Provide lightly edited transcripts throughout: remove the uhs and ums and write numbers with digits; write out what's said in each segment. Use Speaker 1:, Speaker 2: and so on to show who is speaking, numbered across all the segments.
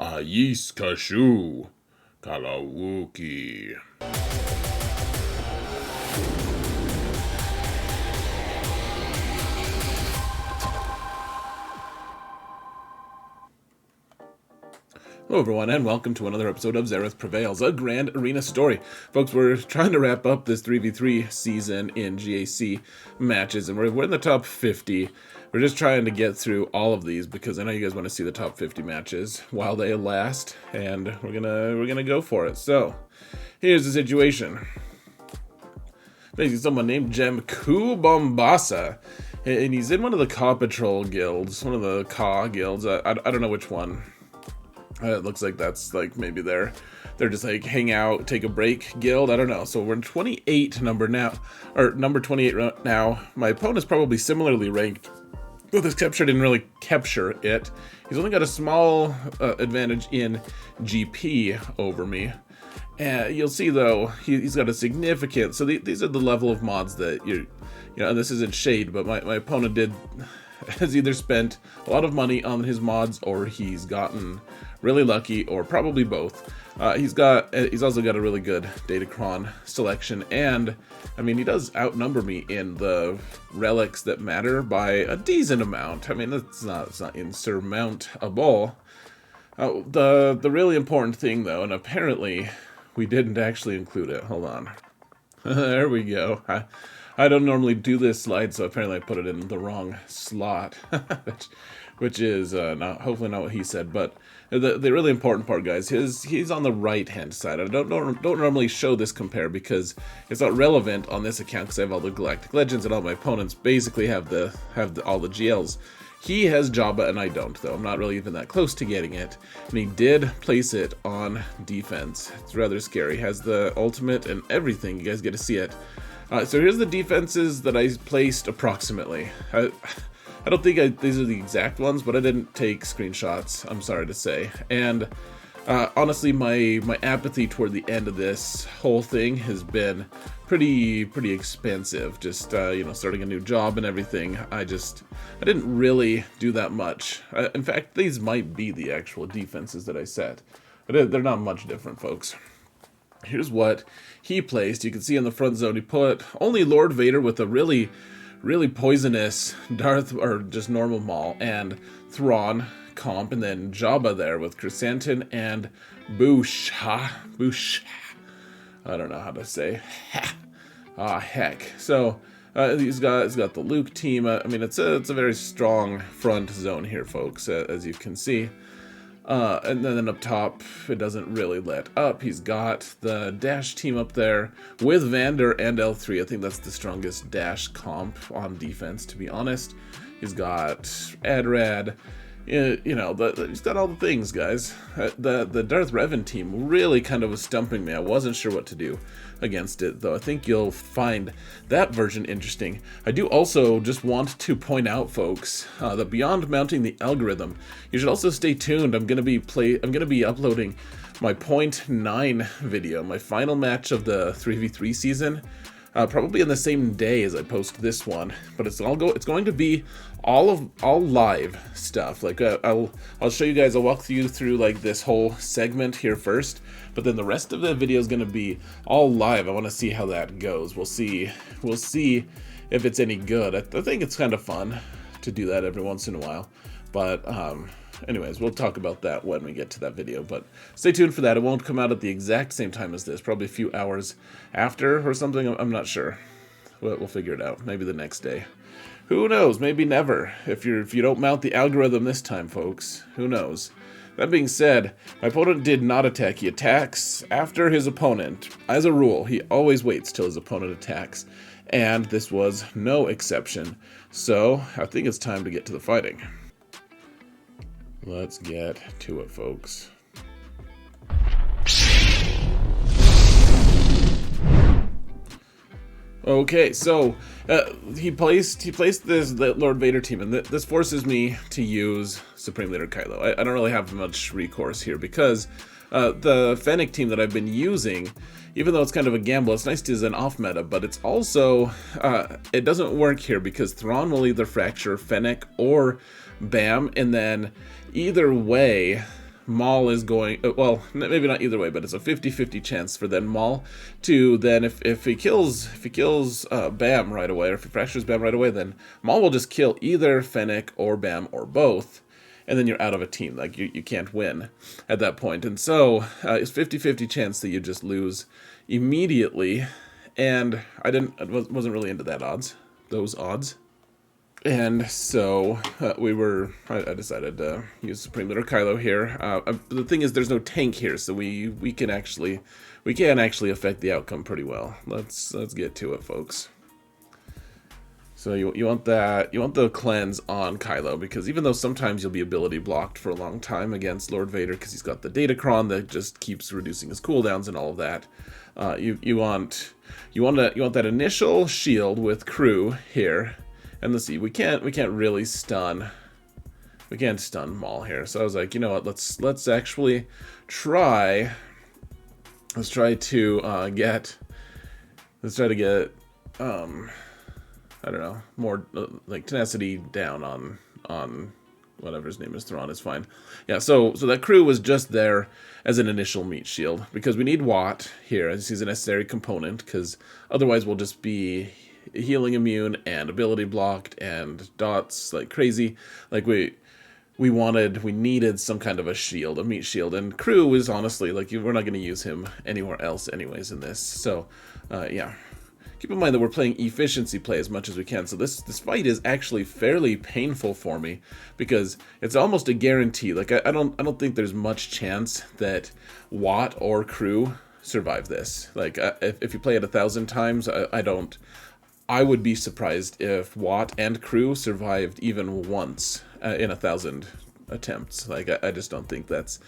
Speaker 1: Ayis Kashu Kalawuki. Hello everyone, and welcome to another episode of Zareth Prevails, a Grand Arena story. Folks, we're trying to wrap up this 3v3 season in GAC matches, and we're in the top 50. We're just trying to get through all of these because I know you guys want to see the top 50 matches while they last, and we're gonna go for it. So, here's the situation. Basically, someone named Jemku Bombasa, and he's in one of the Caw Patrol guilds, one of the Caw guilds. I don't know which one. It looks like that's like maybe they're just like hang out, take a break guild. I don't know. So we're in 28 number 28 now. My opponent's probably similarly ranked, but this capture didn't really capture it. He's only got a small advantage in GP over me. And you'll see though, he's got a significant. So these are the level of mods that and this isn't shade, but my opponent has either spent a lot of money on his mods or he's gotten really lucky, or probably both. He's also got a really good Datacron selection, and I mean he does outnumber me in the relics that matter by a decent amount. I mean it's not insurmountable. The really important thing though, and apparently we didn't actually include it. Hold on. There we go. I don't normally do this slide, so apparently I put it in the wrong slot, which is hopefully not what he said. But the really important part, guys, he's on the right-hand side. I don't normally show this compare because it's not relevant on this account because I have all the Galactic Legends and all my opponents basically have all the GLs. He has Jabba and I don't, though. I'm not really even that close to getting it. And he did place it on defense. It's rather scary. Has the ultimate and everything. You guys get to see it. So here's the defenses that I placed approximately. I don't think these are the exact ones, but I didn't take screenshots, I'm sorry to say. And honestly, my apathy toward the end of this whole thing has been pretty expensive. Just starting a new job and everything. I didn't really do that much. In fact, these might be the actual defenses that I set, but they're not much different, folks. Here's what he placed. You can see in the front zone he put only Lord Vader with a really poisonous Darth, or just normal Maul, and Thrawn comp, and then Jabba there with Chrysanthemum and Boushh. Boushh. I don't know how to say. Heck. So he's got the Luke team. I mean it's a very strong front zone here, folks, as you can see. And then up top, it doesn't really let up. He's got the Dash team up there with Vandor and L3. I think that's the strongest Dash comp on defense, to be honest. He's got AdRad. He's got all the things, guys. The Darth Revan team really kind of was stumping me. I wasn't sure what to do against it, though I think you'll find that version interesting. I do also just want to point out, folks, that beyond mounting the algorithm, you should also stay tuned. I'm gonna be uploading my Point 9 video, my final match of the 3v3 season. Probably in the same day as I post this one, but it's going to be all live stuff. Like I'll show you guys. I'll walk you through like this whole segment here first, but then the rest of the video is going to be all live. I want to see how that goes. We'll see if it's any good. I think it's kind of fun to do that every once in a while, but anyways, we'll talk about that when we get to that video, but stay tuned for that. It won't come out at the exact same time as this, probably a few hours after or something. I'm not sure. We'll figure it out. Maybe the next day. Who knows? Maybe never. If you don't mount the algorithm this time, folks. Who knows? That being said, my opponent did not attack. He attacks after his opponent. As a rule, he always waits till his opponent attacks, and this was no exception. So I think it's time to get to the fighting. Let's get to it, folks. Okay, so he placed the Lord Vader team, and this forces me to use Supreme Leader Kylo. I don't really have much recourse here because the Fennec team that I've been using, even though it's kind of a gamble, it's nice as an off meta, but it's also it doesn't work here because Thrawn will either fracture Fennec or Bam, and then either way Maul is going, well, maybe not either way, but it's a 50-50 chance for then Maul to then, if he kills Bam right away, or if he fractures Bam right away, then Maul will just kill either Fennec or Bam or both, and then you're out of a team. Like, you can't win at that point. And so, it's 50-50 chance that you just lose immediately, and I wasn't really into those odds. And so I decided to use Supreme Leader Kylo here. The thing is, there's no tank here, so we can actually affect the outcome pretty well. Let's get to it, folks. So you want the cleanse on Kylo, because even though sometimes you'll be ability blocked for a long time against Lord Vader because he's got the Datacron that just keeps reducing his cooldowns and all of that, you want that initial shield with crew here. And let's see, we can't really stun. We can't stun Maul here. So I was like, you know what? Let's actually try. Let's try to get. I don't know, more like tenacity down on whatever his name is. Thrawn is fine. Yeah. So that crew was just there as an initial meat shield, because we need Watt here as he's a necessary component, because otherwise we'll just be healing immune and ability blocked and dots like crazy. Like we needed some kind of a shield, a meat shield, and crew is honestly like, we're not going to use him anywhere else anyways in this. So yeah, keep in mind that we're playing efficiency play as much as we can. So this fight is actually fairly painful for me, because it's almost a guarantee. Like I don't think there's much chance that Watt or crew survive this. Like if you play it 1,000 times, I would be surprised if Watt and crew survived even once in 1,000 attempts. Like I just don't think that's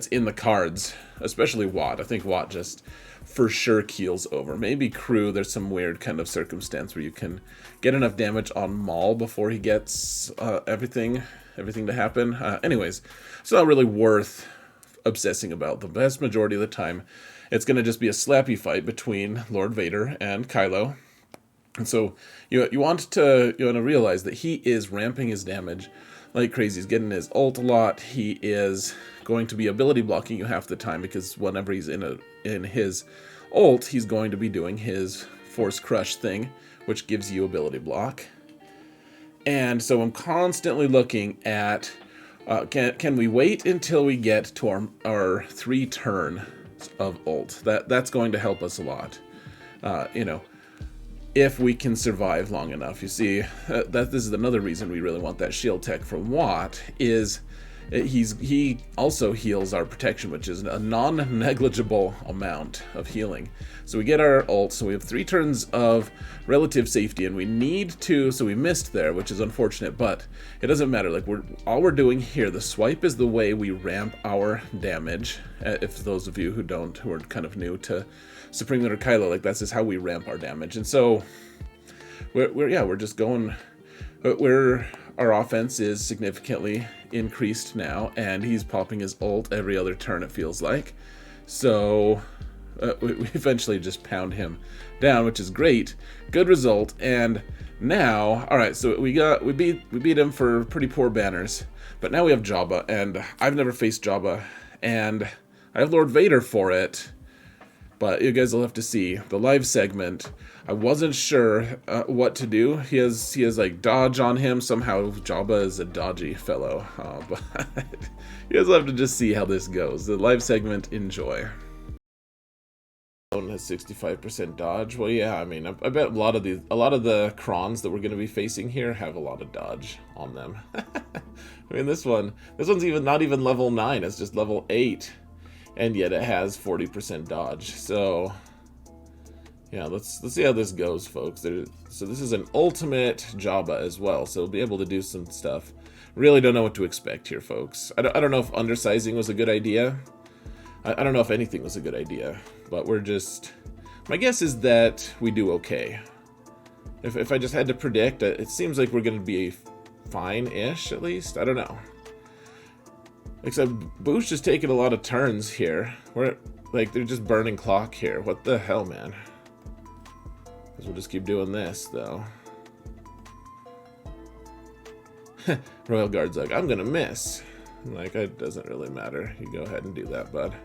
Speaker 1: in the cards, especially Watt. I think Watt just for sure keels over. Maybe crew, there's some weird kind of circumstance where you can get enough damage on Maul before he gets everything to happen. Anyways, it's not really worth obsessing about. The vast majority of the time, it's going to just be a slappy fight between Lord Vader and Kylo. And so you want to realize that he is ramping his damage like crazy. He's getting his ult a lot. He is going to be ability blocking you half the time, because whenever he's in his ult, he's going to be doing his Force Crush thing, which gives you ability block. And so I'm constantly looking at can we wait until we get to our 3 turns of ult? That's going to help us a lot. If we can survive long enough. You see, this is another reason we really want that shield tech from Watt, is he also heals our protection, which is a non-negligible amount of healing. So we get our ult, so we have 3 turns of relative safety, and we need to, so we missed there, which is unfortunate, but it doesn't matter. Like all we're doing here, the swipe is the way we ramp our damage. If those of you who are kind of new to Supreme Leader Kylo, like that's just how we ramp our damage. And so we're just going, our offense is significantly increased now, and he's popping his ult every other turn, it feels like. So we eventually just pound him down, which is great. Good result. And now, all right, so we beat him for pretty poor banners, but now we have Jabba, and I've never faced Jabba, and I have Lord Vader for it. But you guys will have to see the live segment. I wasn't sure what to do. He has like dodge on him. Somehow Jabba is a dodgy fellow. But you guys will have to just see how this goes. The live segment, enjoy. Has 65% dodge. Well, yeah, I mean, I bet a lot of the Krons that we're going to be facing here have a lot of dodge on them. I mean, this one's not even level 9. It's just level 8. And yet it has 40% dodge. So yeah, let's see how this goes, folks. So this is an ultimate Jabba as well, so we'll be able to do some stuff. Really don't know what to expect here, folks. I don't know if undersizing was a good idea. I don't know if anything was a good idea, but my guess is that we do okay. If I just had to predict, it seems like we're going to be fine-ish, at least. I don't know. Except Boushh is taking a lot of turns here. They're just burning clock here. What the hell, man? Guess we'll just keep doing this, though. Royal Guard's like, I'm gonna miss. Like, it doesn't really matter. You go ahead and do that, bud.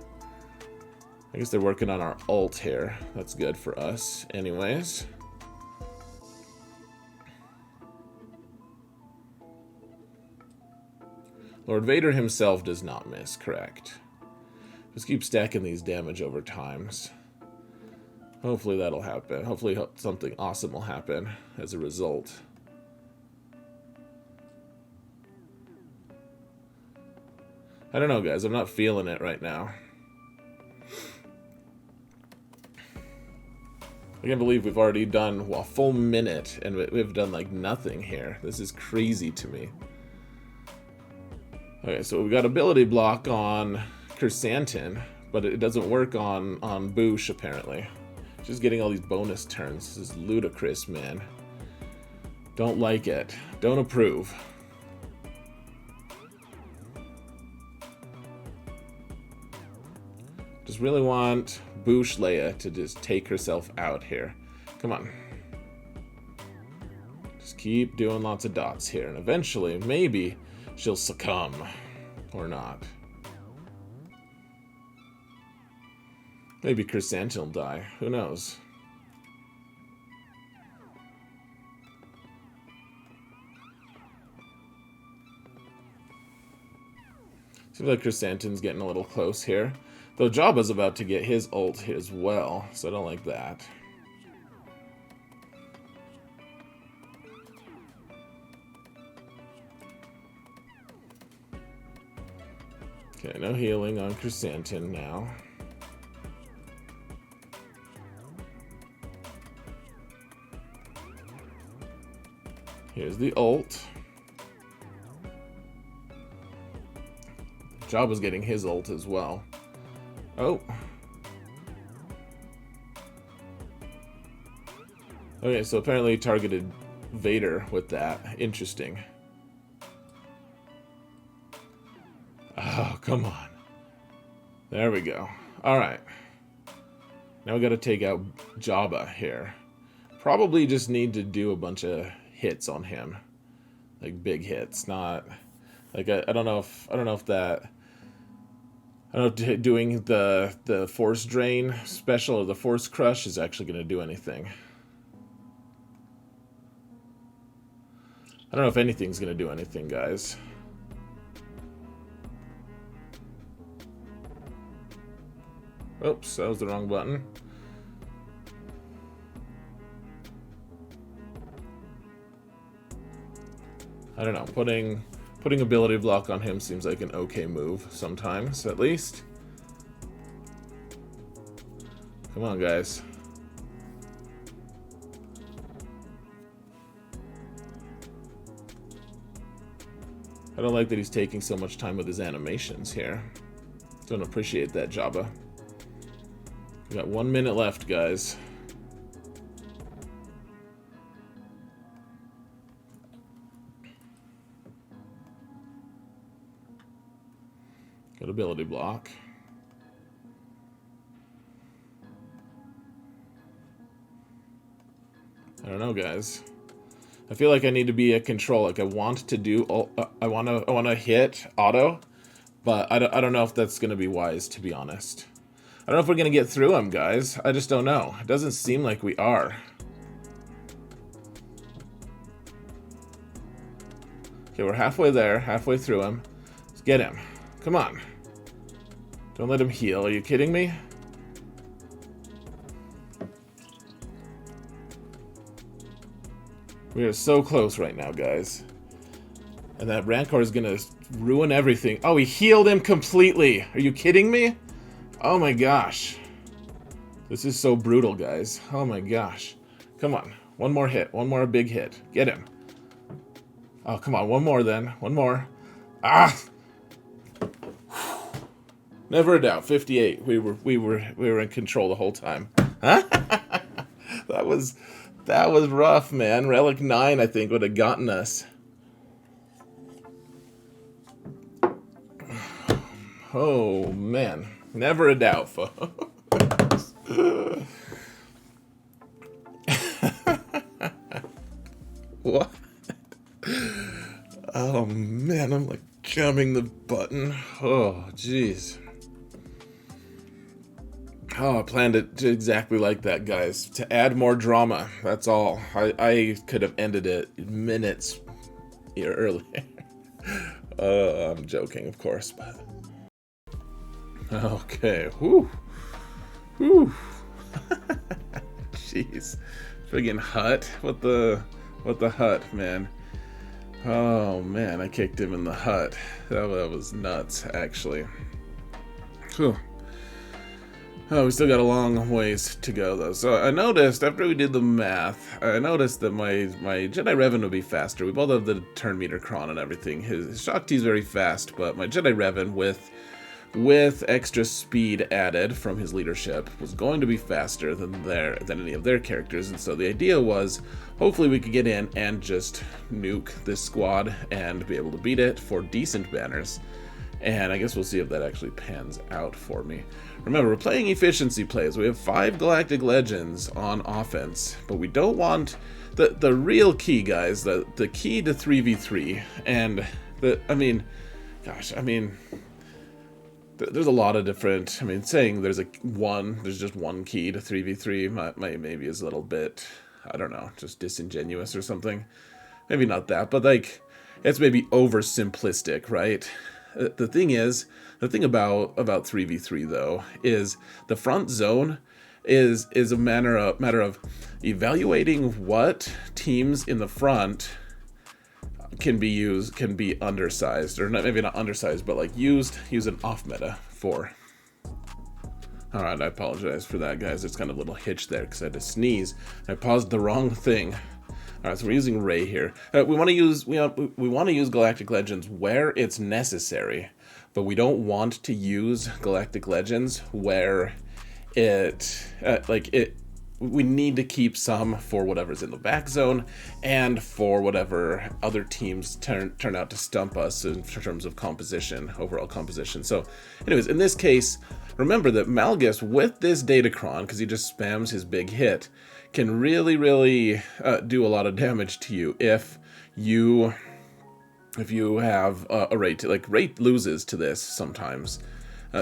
Speaker 1: I guess they're working on our ult here. That's good for us anyways. Lord Vader himself does not miss, correct? Just keep stacking these damage over times. Hopefully that'll happen. Hopefully something awesome will happen as a result. I don't know, guys. I'm not feeling it right now. I can't believe we've already done a full minute and we've done like nothing here. This is crazy to me. Okay, so we've got ability block on Chrysanthemum, but it doesn't work on Boushh apparently. Just getting all these bonus turns. This is ludicrous, man. Don't like it. Don't approve. Just really want Boushh Leia to just take herself out here. Come on. Just keep doing lots of dots here, and eventually, maybe, she'll succumb. Or not. Maybe Chrysanthemum will die. Who knows? Seems like Chrysanthemum's getting a little close here. Though Jabba's about to get his ult as well, so I don't like that. Okay, no healing on Chrysanthemum now. Here's the ult. Jabba's getting his ult as well. Oh. Okay, so apparently he targeted Vader with that. Interesting. Oh, come on. There we go. Alright. Now we gotta take out Jabba here. Probably just need to do a bunch of hits on him. Like big hits, not like I don't know if doing the force drain special or the force crush is actually going to do anything. I don't know if anything's going to do anything, guys. Oops, that was the wrong button. I don't know, putting ability block on him seems like an okay move sometimes, at least. Come on, guys. I don't like that he's taking so much time with his animations here. Don't appreciate that, Jabba. We got 1 minute left, guys. Good ability block. I don't know, guys. I feel like I need to be a control. Like I want to do. I want to hit auto, but I don't know if that's gonna be wise. To be honest, I don't know if we're gonna get through him, guys. I just don't know. It doesn't seem like we are. Okay, we're halfway there. Halfway through him. Let's get him. Come on. Don't let him heal. Are you kidding me? We are so close right now, guys. And that Rancor is gonna ruin everything. Oh, he healed him completely. Are you kidding me? Oh my gosh. This is so brutal, guys. Oh my gosh. Come on. One more hit. One more big hit. Get him. Oh, come on. One more then. One more. Ah! Never a doubt. 58. We were in control the whole time. Huh? That was rough, man. Relic 9, I think, would have gotten us. Oh, man. Never a doubt, folks. What? Oh, man. I'm like jamming the button. Oh, jeez. Oh, I planned it exactly like that, guys. To add more drama. That's all. I could have ended it minutes earlier. I'm joking, of course, but... Okay. Whew. Whew. Jeez. Friggin' Hutt. What the Hutt, man? Oh, man, I kicked him in the Hutt. That was nuts, actually. Whew. Oh, we still got a long ways to go, though. So I noticed, after we did the math, I noticed that my Jedi Revan would be faster. We both have the turn meter cron and everything. His Shaak T is very fast, but my Jedi Revan, with extra speed added from his leadership, was going to be faster than any of their characters. And so the idea was, hopefully we could get in and just nuke this squad and be able to beat it for decent banners. And I guess we'll see if that actually pans out for me. Remember, we're playing efficiency plays. We have 5 Galactic Legends on offense, but we don't want the real key, guys, the key to 3v3. And there's a lot of different, saying there's just one key to 3v3 maybe is a little bit, I don't know, just disingenuous or something. Maybe not that, but like, it's maybe oversimplistic, right? The thing about 3v3 though is the front zone is a matter of evaluating what teams in the front can be undersized, or maybe not undersized, but like use an off meta for. All right, I apologize for that, guys. There's kind of a little hitch there because I had to sneeze. I paused the wrong thing. All right, so we're using Rey here. We want to use Galactic Legends where it's necessary, but we don't want to use Galactic Legends where we need to keep some for whatever's in the back zone and for whatever other teams turn out to stump us in terms of overall composition. So anyways, in this case, remember that Malgus, with this Datacron, because he just spams his big hit, can really do a lot of damage to you if you have a Rey. Rey loses to this sometimes.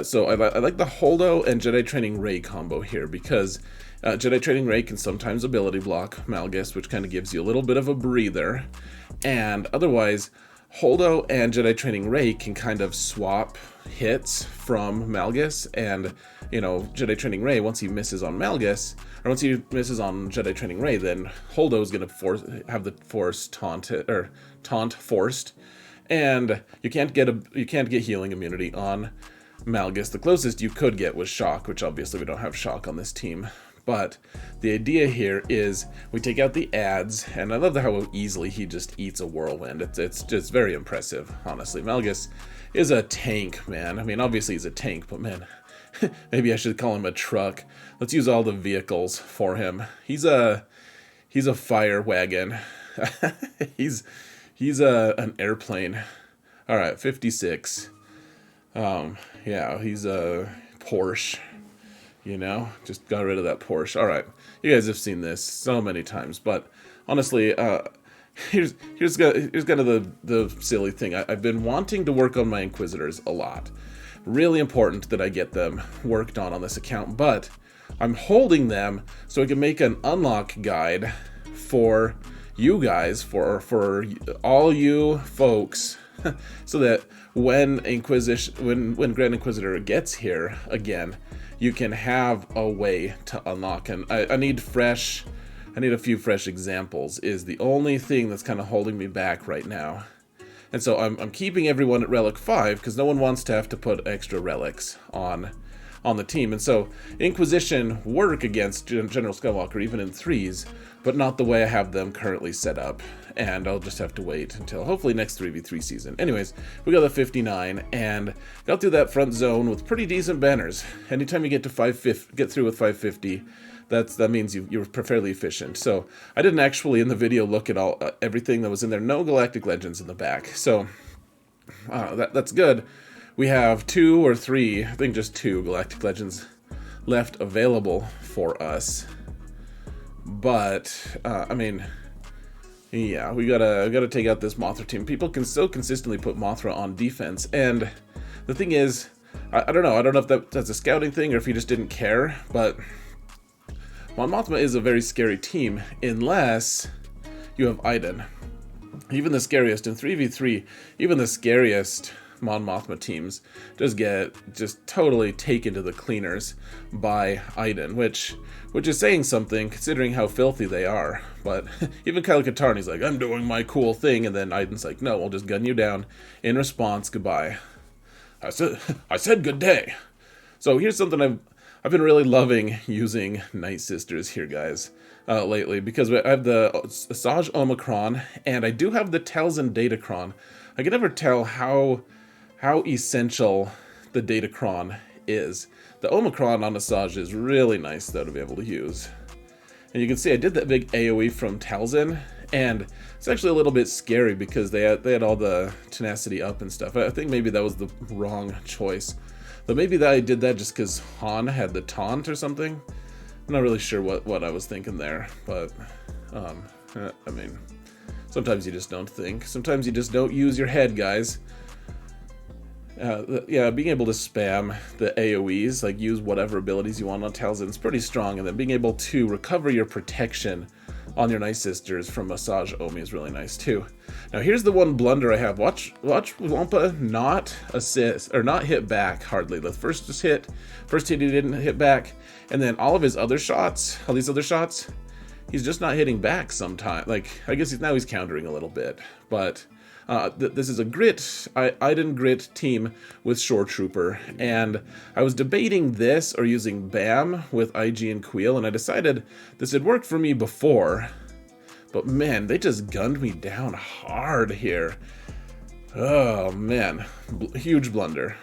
Speaker 1: So I like the Holdo and Jedi Training Rey combo here, because Jedi Training Rey can sometimes ability block Malgus, which kind of gives you a little bit of a breather, and otherwise Holdo and Jedi Training Rey can kind of swap hits from Malgus, and Jedi Training Rey, once he misses on Malgus, or once he misses on Jedi Training Rey, then Holdo is going to have the force taunt forced, and you can't get healing immunity on Malgus. The closest you could get was Shaak, which obviously we don't have Shaak on this team. But the idea here is we take out the ads, and I love how easily he just eats a whirlwind. It's just very impressive, honestly. Malgus is a tank, man. Obviously he's a tank, but man, maybe I should call him a truck. Let's use all the vehicles for him. He's a fire wagon. he's an airplane. All right, 56. Yeah, he's a Porsche. Just got rid of that Porsche. All right, you guys have seen this so many times, but honestly, here's kind of the silly thing. I've been wanting to work on my Inquisitors a lot. Really important that I get them worked on this account, but I'm holding them so I can make an unlock guide for you guys, for all you folks, so that when Grand Inquisitor gets here again, you can have a way to unlock. And I need a few fresh examples is the only thing that's kind of holding me back right now. And so I'm keeping everyone at Relic 5 because no one wants to have to put extra relics on the team. And so Inquisition work against General Skywalker even in 3s, but not the way I have them currently set up. And I'll just have to wait until hopefully next 3v3 season. Anyways, we got the 59 and got through that front zone with pretty decent banners. Anytime you get to get through with 550, that means you're fairly efficient. So I didn't actually in the video look at everything that was in there. No Galactic Legends in the back. So that's good. We have 2 or 3, I think just 2 Galactic Legends left available for us. But Yeah, we gotta take out this Mothra team. People can so consistently put Mothra on defense, and the thing is, I don't know. I don't know if that's a scouting thing or if he just didn't care, but Mon Mothma is a very scary team unless you have Iden. Even the scariest in 3v3, even the scariest Mon Mothma teams just totally taken to the cleaners by Iden, which is saying something considering how filthy they are. But even Kyle Katarni's like, I'm doing my cool thing, and then Iden's like, no, I'll just gun you down. In response, goodbye. I said good day. So here's something I've been really loving using Night Sisters here, guys, lately, because I have the Asajj Omicron, and I do have the Talzin Datacron. I can never tell how essential the Datacron is. The Omicron on Asajj is really nice, though, to be able to use. And you can see I did that big AoE from Talzin, and it's actually a little bit scary because they had all the tenacity up and stuff. I think maybe that was the wrong choice. But maybe that I did that just because Han had the taunt or something. I'm not really sure what I was thinking there, but I mean, sometimes you just don't think. Sometimes you just don't use your head, guys. Yeah, being able to spam the AoEs, like use whatever abilities you want on Talzin, is pretty strong, and then being able to recover your protection on your Night Sisters from Asajj Omi is really nice too. Now here's the one blunder I have. Watch Wampa not assist or not hit back hardly. The first hit he didn't hit back, and then all these other shots, he's just not hitting back sometimes. Like, I guess now he's countering a little bit, but this is a Iden grit team with Shore Trooper, and I was debating this or using BAM with IG and Kuiil, and I decided this had worked for me before, but man, they just gunned me down hard here. Oh man, huge blunder.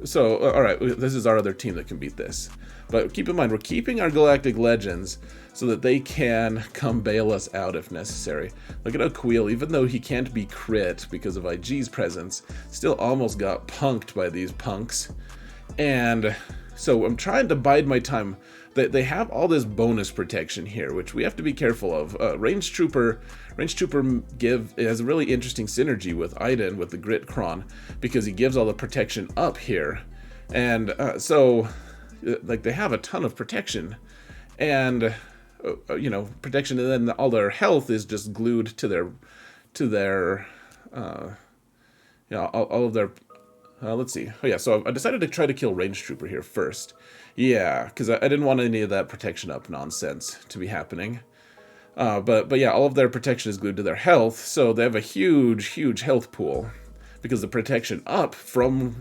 Speaker 1: So, alright, this is our other team that can beat this. But keep in mind, we're keeping our Galactic Legends so that they can come bail us out if necessary. Look at how Kuiil, even though he can't be crit because of IG's presence, still almost got punked by these punks. And so I'm trying to bide my time. They have all this bonus protection here, which we have to be careful of. Range Trooper has a really interesting synergy with Iden, with the Grit Kron, because he gives all the protection up here. And so, like, they have a ton of protection. And protection, and then all their health is just glued to their all of their let's see. Oh yeah, so I decided to try to kill Range Trooper here first. Yeah, because I didn't want any of that protection up nonsense to be happening. But yeah, all of their protection is glued to their health, so they have a huge health pool, because the protection up from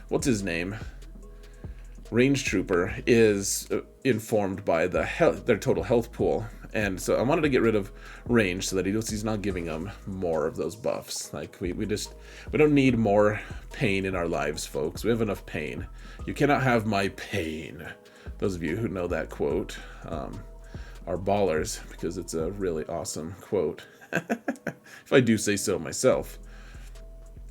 Speaker 1: what's his name, Range Trooper, is informed by their total health pool. And so I wanted to get rid of Range so that he's not giving them more of those buffs. Like, we don't need more pain in our lives, folks. We have enough pain. You cannot have my pain. Those of you who know that quote are ballers, because it's a really awesome quote. If I do say so myself.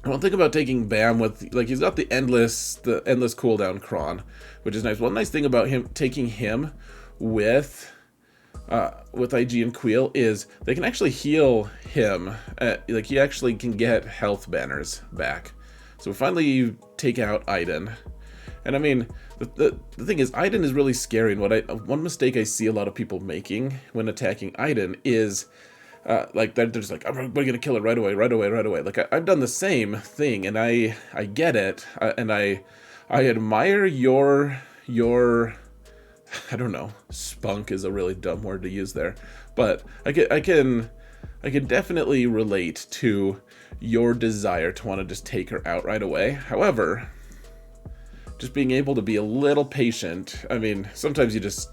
Speaker 1: One thing about taking Bam with, like, he's got the endless cooldown Kron, which is nice. One nice thing about taking him with IG and Kuiil is they can actually heal him. Like, he actually can get health banners back. So we finally take out Iden. And I mean, the thing is, Iden is really scary, and one mistake I see a lot of people making when attacking Iden is like they're just like, we're gonna kill it right away. Like, I've done the same thing, and I get it, and I admire your I don't know, spunk is a really dumb word to use there, but I can definitely relate to your desire to want to just take her out right away. However, just being able to be a little patient. I mean, sometimes you just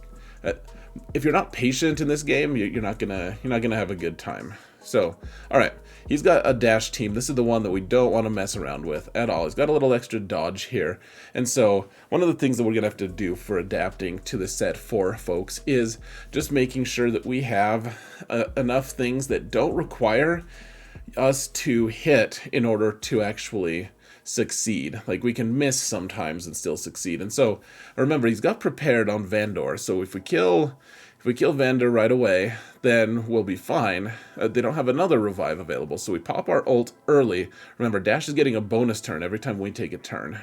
Speaker 1: if you're not patient in this game, you're not gonna have a good time. So, all right, he's got a dash team. This is the one that we don't want to mess around with at all. He's got a little extra dodge here, and so one of the things that we're gonna have to do for adapting to the set 4, folks, is just making sure that we have enough things that don't require us to hit in order to actually succeed. Like, we can miss sometimes and still succeed. And so remember, he's got prepared on Vandor, so if we we kill Vandor right away, then we'll be fine. They don't have another revive available, so we pop our ult early. Remember, Dash is getting a bonus turn every time we take a turn.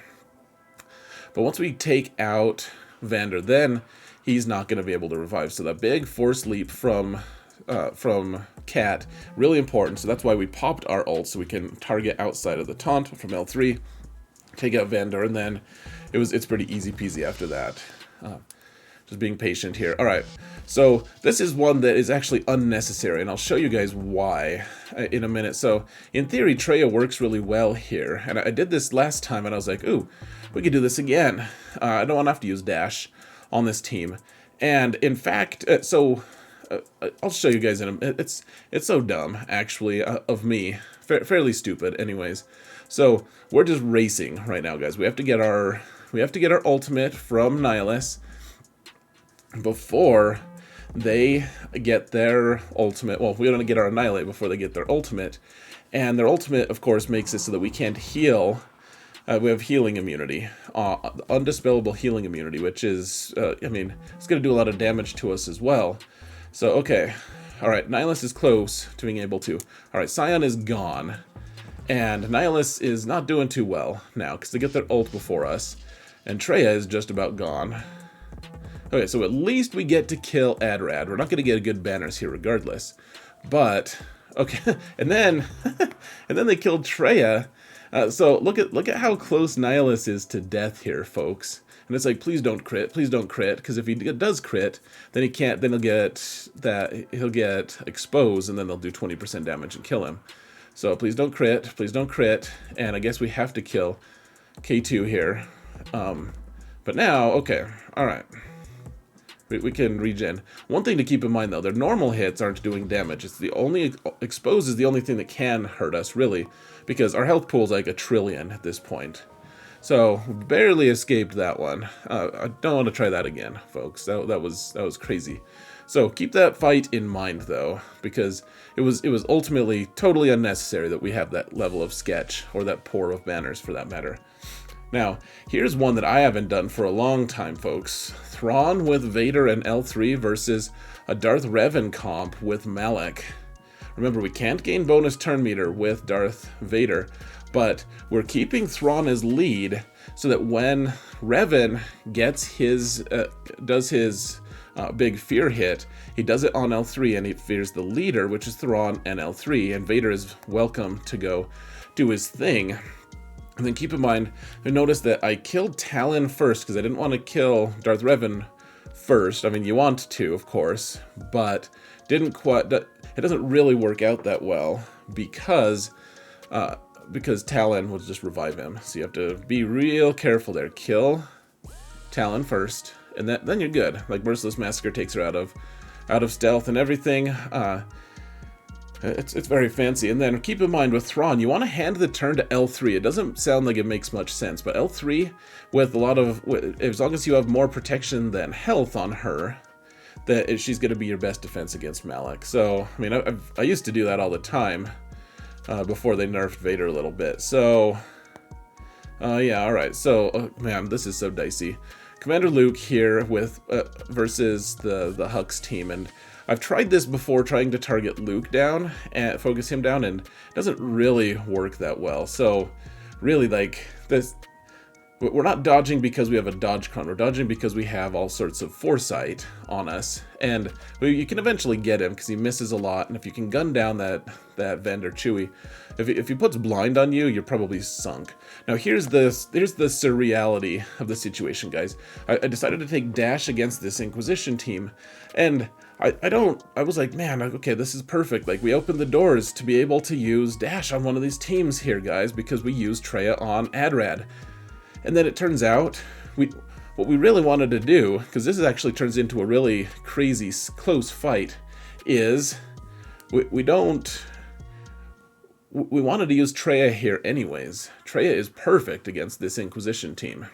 Speaker 1: But once we take out Vandor, then he's not going to be able to revive. So that big force leap from Cat, really important. So that's why we popped our ult, so we can target outside of the taunt from L3, take out Vandor, and then it's pretty easy peasy after that. Just being patient here. All right, so this is one that is actually unnecessary, and I'll show you guys why in a minute. So in theory, Traya works really well here, and I did this last time, and I was like, ooh, we could do this again. I don't want to have to use Dash on this team, and in fact, I'll show you guys in a minute. It's so dumb, actually, of me, fairly stupid, anyways. So we're just racing right now, guys. We have to get our ultimate from Nihilus before they get their ultimate. Well, we want to get our Annihilate before they get their ultimate. And their ultimate, of course, makes it so that we can't heal. We have healing immunity, undispellable healing immunity, which is, I mean, it's going to do a lot of damage to us as well. So, okay. All right, Nihilus is close to being able to. All right, Sion is gone. And Nihilus is not doing too well now, because they get their ult before us. And Traya is just about gone. Okay, so at least we get to kill AdRad. We're not going to get good banners here regardless. But, okay, and then they killed Traya. So look at how close Nihilus is to death here, folks. And it's like, please don't crit, because if he does crit, then he can't, then he'll get exposed, and then they'll do 20% damage and kill him. So please don't crit, and I guess we have to kill K2 here. But now, okay, alright. We can regen. One thing to keep in mind, though, their normal hits aren't doing damage. It's the only, expose is the only thing that can hurt us, really, because our health pool is like 1 trillion at this point. So, barely escaped that one. I don't want to try that again, folks. That was crazy. So, keep that fight in mind, though, because it was ultimately totally unnecessary that we have that level of sketch, or that pour of banners, for that matter. Now, here's one that I haven't done for a long time, folks. Thrawn with Vader and L3 versus a Darth Revan comp with Malak. Remember, we can't gain bonus turn meter with Darth Vader, but we're keeping Thrawn as lead so that when Revan gets does his big fear hit, he does it on L3 and he fears the leader, which is Thrawn and L3, and Vader is welcome to go do his thing. And then keep in mind, I noticed that I killed Talon first because I didn't want to kill Darth Revan first. I mean, you want to, of course, but it doesn't really work out that well because Talon will just revive him. So you have to be real careful there. Kill Talon first, and then you're good. Like, Merciless Massacre takes her out of stealth and everything. It's very fancy. And then keep in mind with Thrawn, you want to hand the turn to L3. It doesn't sound like it makes much sense, but L3 with as long as you have more protection than health on her, that she's going to be your best defense against Malak. So, I mean, I used to do that all the time before they nerfed Vader a little bit. So, yeah, all right. So, man, this is so dicey. Commander Luke here with versus the Hux team, and I've tried this before, trying to target Luke down and focus him down, and it doesn't really work that well. So, really, like, this, we're not dodging because we have a dodge con. We're dodging because we have all sorts of foresight on us, and you can eventually get him because he misses a lot. And if you can gun down that Vandor Chewie, if he puts blind on you, you're probably sunk. Now here's the surreality of the situation, guys. I decided to take Dash against this Inquisition team, and I was like, man, okay, this is perfect. Like, we opened the doors to be able to use Dash on one of these teams here, guys, because we used Traya on AdRad. And then it turns out, what we really wanted to do, because this actually turns into a really crazy, close fight, is we wanted to use Traya here anyways. Traya is perfect against this Inquisition team.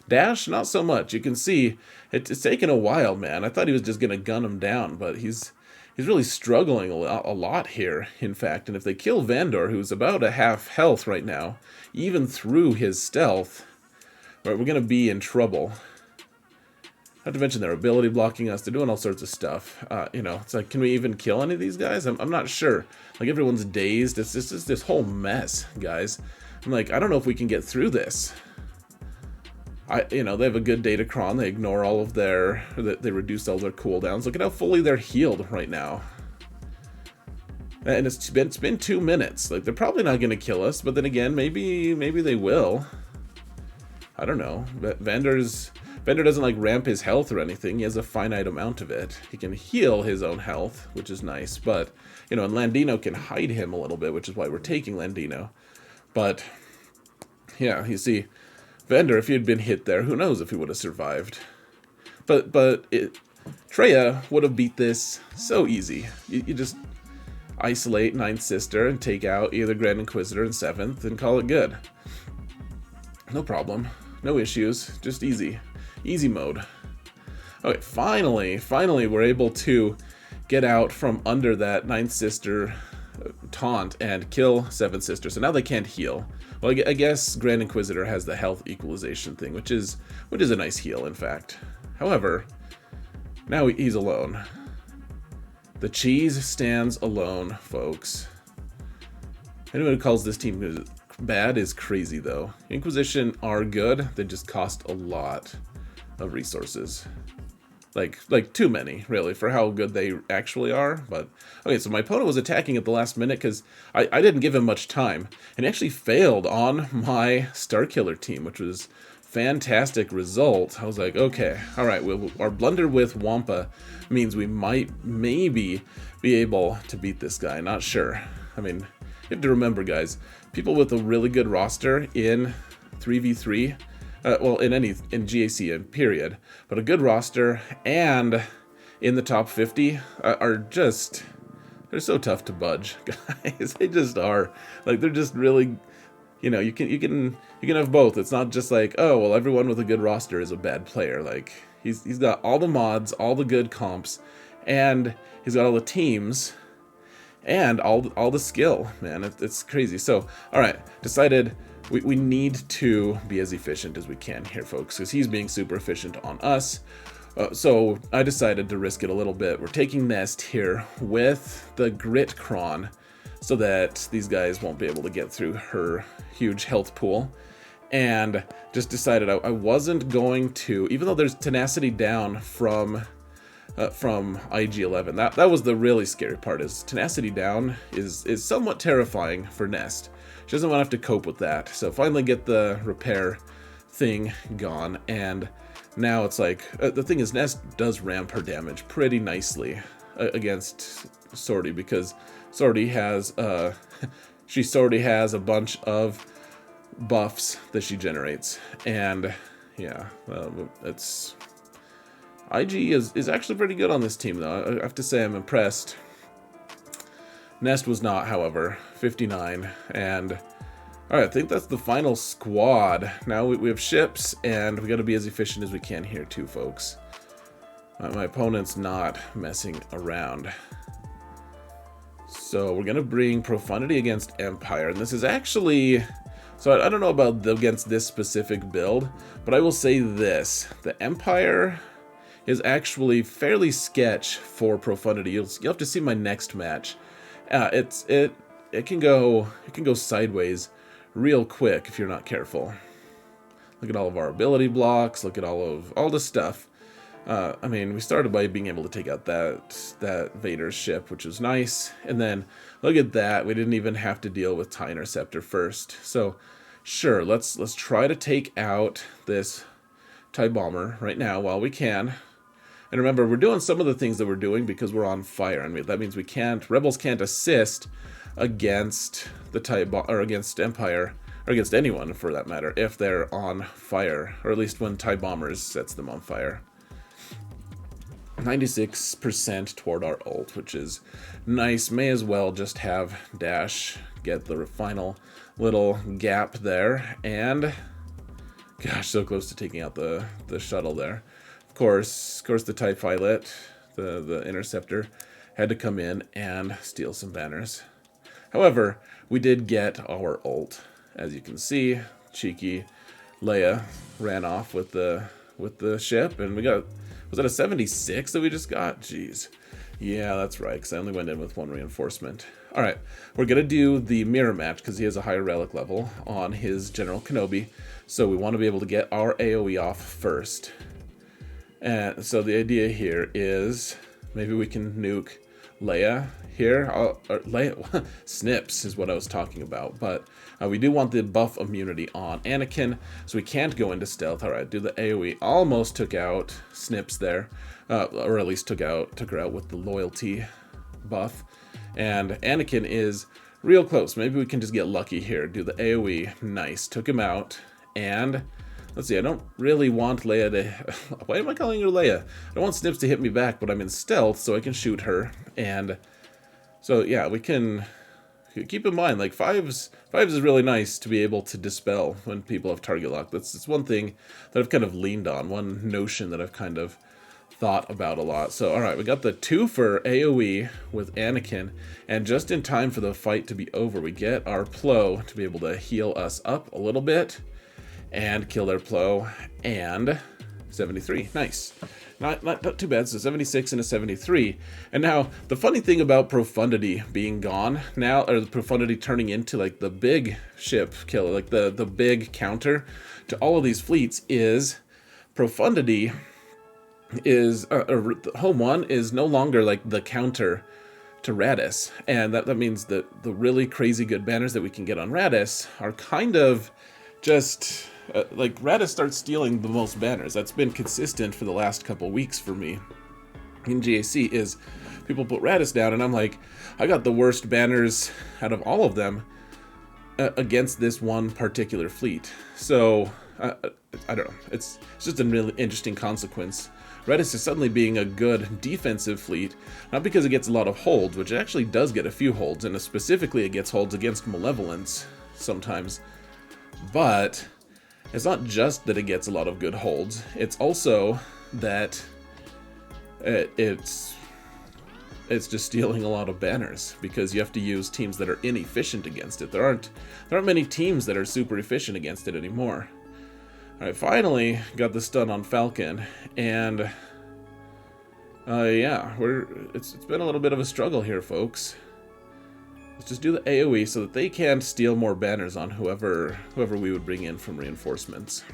Speaker 1: Dash, not so much. You can see it's taken a while, man. I thought he was just going to gun him down, but he's really struggling a lot here, in fact. And if they kill Vandor, who's about a half health right now, even through his stealth, right, we're going to be in trouble. Not to mention their ability blocking us. They're doing all sorts of stuff. You know, it's like, can we even kill any of these guys? I'm not sure. Like, everyone's dazed. It's just this whole mess, guys. I'm like, I don't know if we can get through this. You know, they have a good datacron. They ignore all of their... They reduce all their cooldowns. Look at how fully they're healed right now. And it's been 2 minutes. Like, they're probably not going to kill us. But then again, maybe they will. I don't know. But Vandor doesn't like ramp his health or anything. He has a finite amount of it. He can heal his own health, which is nice. But, you know, and Landino can hide him a little bit, which is why we're taking Landino. But, yeah, you see, Vandor, if he had been hit there, who knows if he would have survived. But Traya would have beat this so easy. You just isolate Ninth Sister and take out either Grand Inquisitor and 7th and call it good. No problem. No issues. Just easy. Easy mode. Okay, finally we're able to get out from under that Ninth Sister taunt and kill 7th Sister. So now they can't heal. Well, I guess Grand Inquisitor has the health equalization thing, which is a nice heal, in fact. However, now he's alone. The cheese stands alone, folks. Anyone who calls this team bad is crazy, though. Inquisition are good. They just cost a lot of resources. Like too many, really, for how good they actually are. But okay, so my opponent was attacking at the last minute because I didn't give him much time, and he actually failed on my Starkiller team, which was fantastic result. I was like, okay, all right, our blunder with Wampa means we might maybe be able to beat this guy. Not sure. I mean, you have to remember, guys, people with a really good roster in 3v3. Well, in GAC, period. But a good roster and in the top 50 are just, they're so tough to budge, guys. They just are. Like, they're just really, you know, you can have both. It's not just like, oh, well, everyone with a good roster is a bad player. Like, he's got all the mods, all the good comps, and he's got all the teams and all the skill, man. It's crazy. So, all right, decided we need to be as efficient as we can here, folks, because he's being super efficient on us. So I decided to risk it a little bit. We're taking Nest here with the Grit Cron so that these guys won't be able to get through her huge health pool. And just decided I wasn't going to, even though there's tenacity down from IG-11. That was the really scary part, is tenacity down is somewhat terrifying for Nest. She doesn't want to have to cope with that. So finally get the repair thing gone, and now it's like, the thing is, Nest does ramp her damage pretty nicely against Sortie, because Sortie has she has a bunch of buffs that she generates, and yeah, it's IG is actually pretty good on this team, though. I have to say I'm impressed. Nest was not, however. 59, and alright, I think that's the final squad. Now we have ships, and we got to be as efficient as we can here too, folks. My opponent's not messing around. So we're gonna bring Profundity against Empire, and this is actually, so I don't know about against this specific build, but I will say this: the Empire is actually fairly sketch for Profundity. You'll have to see my next match. It can go sideways real quick if you're not careful. Look at all of our ability blocks. Look at all the stuff. I mean, we started by being able to take out that Vader's ship, which was nice, and then look at that. We didn't even have to deal with TIE Interceptor first. So, sure, let's try to take out this TIE Bomber right now while we can. And remember, we're doing some of the things that we're doing because we're on fire, and that means Rebels can't assist against the TIE or against Empire, or against anyone for that matter, if they're on fire, or at least when TIE Bombers sets them on fire. 96% toward our ult, which is nice. May as well just have Dash get the final little gap there, and gosh, so close to taking out the shuttle there. Of course, the TIE Pilot, the Interceptor, had to come in and steal some banners. However, we did get our ult. As you can see, cheeky Leia ran off with the ship, and we got Was that a 76 that we just got? Jeez. Yeah, that's right, because I only went in with 1 reinforcement. Alright, we're going to do the mirror match, because he has a higher relic level on his General Kenobi. So we want to be able to get our AoE off first. And so the idea here is maybe we can nuke Leia here. Leia, Snips is what I was talking about. But we do want the buff immunity on Anakin, so we can't go into stealth. Alright, do the AoE. Almost took out Snips there. Or at least took her out with the loyalty buff. And Anakin is real close. Maybe we can just get lucky here. Do the AoE. Nice. Took him out. And let's see, I don't really want Leia to... Why am I calling her Leia? I don't want Snips to hit me back, but I'm in stealth, so I can shoot her. And so, yeah, we can... Keep in mind, like, fives is really nice to be able to dispel when people have target lock. That's one thing that I've kind of leaned on. One notion that I've kind of thought about a lot. So, alright, we got the 2 for AoE with Anakin, and just in time for the fight to be over, we get our Plo to be able to heal us up a little bit, and kill their Plo, and 73. Nice. Not too bad. So 76 and a 73. And now, the funny thing about Profundity being gone now, or the Profundity turning into like the big ship killer, like the big counter to all of these fleets, is Profundity is, Home 1 is no longer like the counter to Radis. And that means that the really crazy good banners that we can get on Radis are kind of just... like, Radis starts stealing the most banners. That's been consistent for the last couple weeks for me in GAC, is people put Radis down, and I'm like, I got the worst banners out of all of them against this one particular fleet. So, I don't know. It's just a really interesting consequence. Radis is suddenly being a good defensive fleet, not because it gets a lot of holds, which it actually does get a few holds, and specifically it gets holds against Malevolence sometimes, but... It's not just that it gets a lot of good holds, it's also that it's just stealing a lot of banners, because you have to use teams that are inefficient against it. There aren't many teams that are super efficient against it anymore. Alright, finally got the stun on Falcon, and yeah, it's been a little bit of a struggle here, folks. Let's just do the AoE so that they can't steal more banners on whoever we would bring in from reinforcements.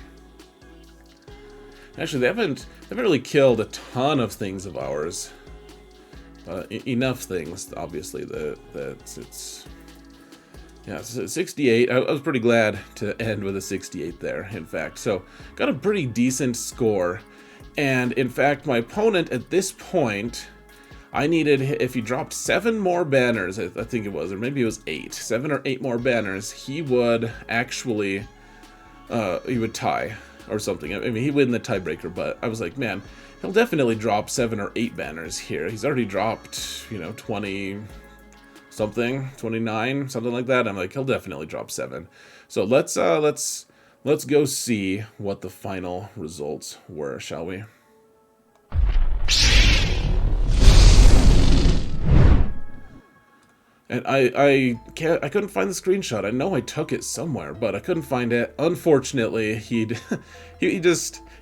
Speaker 1: Actually, they haven't really killed a ton of things of ours. Enough things, obviously, that it's... Yeah, so 68. I was pretty glad to end with a 68 there, in fact. So, got a pretty decent score. And, in fact, my opponent at this point... I needed, if he dropped 7 more banners, I think it was, or maybe it was 8, 7 or 8 more banners, he would actually, he would tie, or something. I mean, he'd win the tiebreaker, but I was like, man, he'll definitely drop 7 or 8 banners here. He's already dropped, 20 something, 29, something like that. I'm like, he'll definitely drop 7. So let's go see what the final results were, shall we? And I couldn't find the screenshot. I know I took it somewhere, but I couldn't find it. Unfortunately, he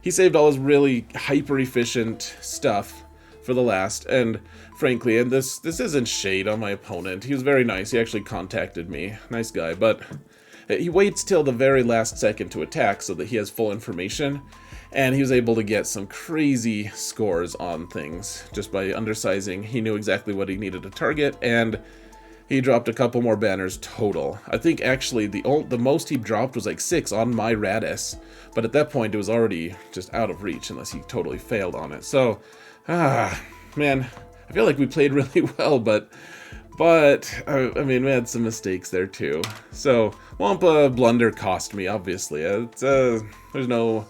Speaker 1: saved all his really hyper efficient stuff for the last. And frankly, and this isn't shade on my opponent. He was very nice. He actually contacted me. Nice guy, but he waits till the very last second to attack so that he has full information. And he was able to get some crazy scores on things just by undersizing. He knew exactly what he needed to target, and he dropped a couple more banners total. I think actually the most he dropped was like 6 on my Radis, but at that point it was already just out of reach unless he totally failed on it. So, man, I feel like we played really well, but I mean, we had some mistakes there too. So, Wampa blunder cost me, obviously. There's no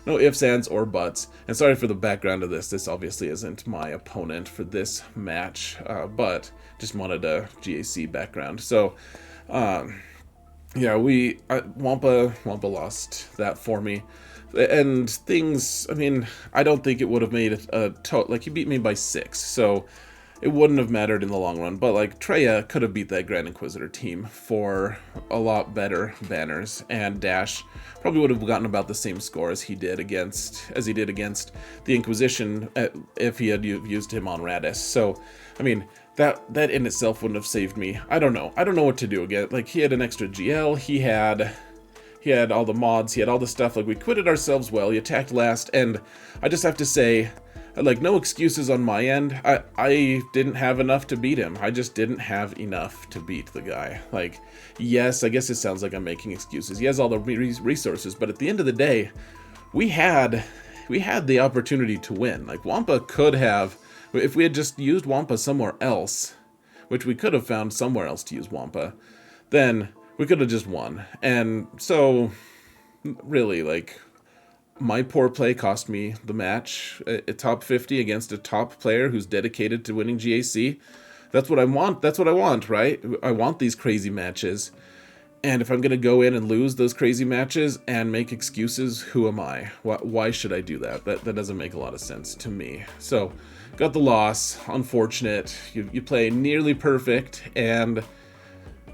Speaker 1: ifs, ands, or buts. And sorry for the background of this. This obviously isn't my opponent for this match, but just wanted a GAC background. So, yeah, Wampa lost that for me. And things, I mean, I don't think it would have made a total, like, he beat me by 6. So, it wouldn't have mattered in the long run, but like Traya could have beat that Grand Inquisitor team for a lot better banners, and Dash probably would have gotten about the same score as he did against the Inquisition if he had used him on Radis. So, I mean, that in itself wouldn't have saved me. I don't know what to do again. Like, he had an extra GL, he had all the mods, he had all the stuff. Like, we quitted ourselves well, he attacked last, and I just have to say, like, no excuses on my end. I didn't have enough to beat him. I just didn't have enough to beat the guy. Like, yes, I guess it sounds like I'm making excuses. He has all the resources, but at the end of the day, we had the opportunity to win. Like, Wampa could have, if we had just used Wampa somewhere else, which we could have found somewhere else to use Wampa, then we could have just won. And so, really, like, my poor play cost me the match. A top 50 against a top player who's dedicated to winning GAC. That's what I want. That's what I want, right? I want these crazy matches. And if I'm going to go in and lose those crazy matches and make excuses, who am I? Why should I do that? That doesn't make a lot of sense to me. So, got the loss. Unfortunate. You play nearly perfect and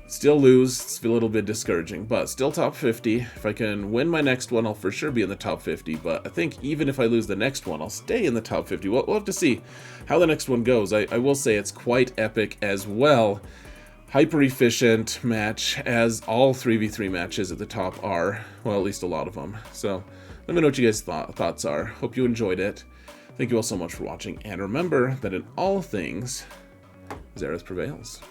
Speaker 1: still lose. It's a little bit discouraging, but still top 50. If I can win my next one, I'll for sure be in the top 50, but I think even if I lose the next one, I'll stay in the top 50. We'll have to see how the next one goes. I will say it's quite epic as well. Hyper efficient match, as all 3v3 matches at the top are. Well, at least a lot of them. So let me know what you guys' thoughts are. Hope you enjoyed it. Thank you all so much for watching, and remember that in all things, Xerath prevails.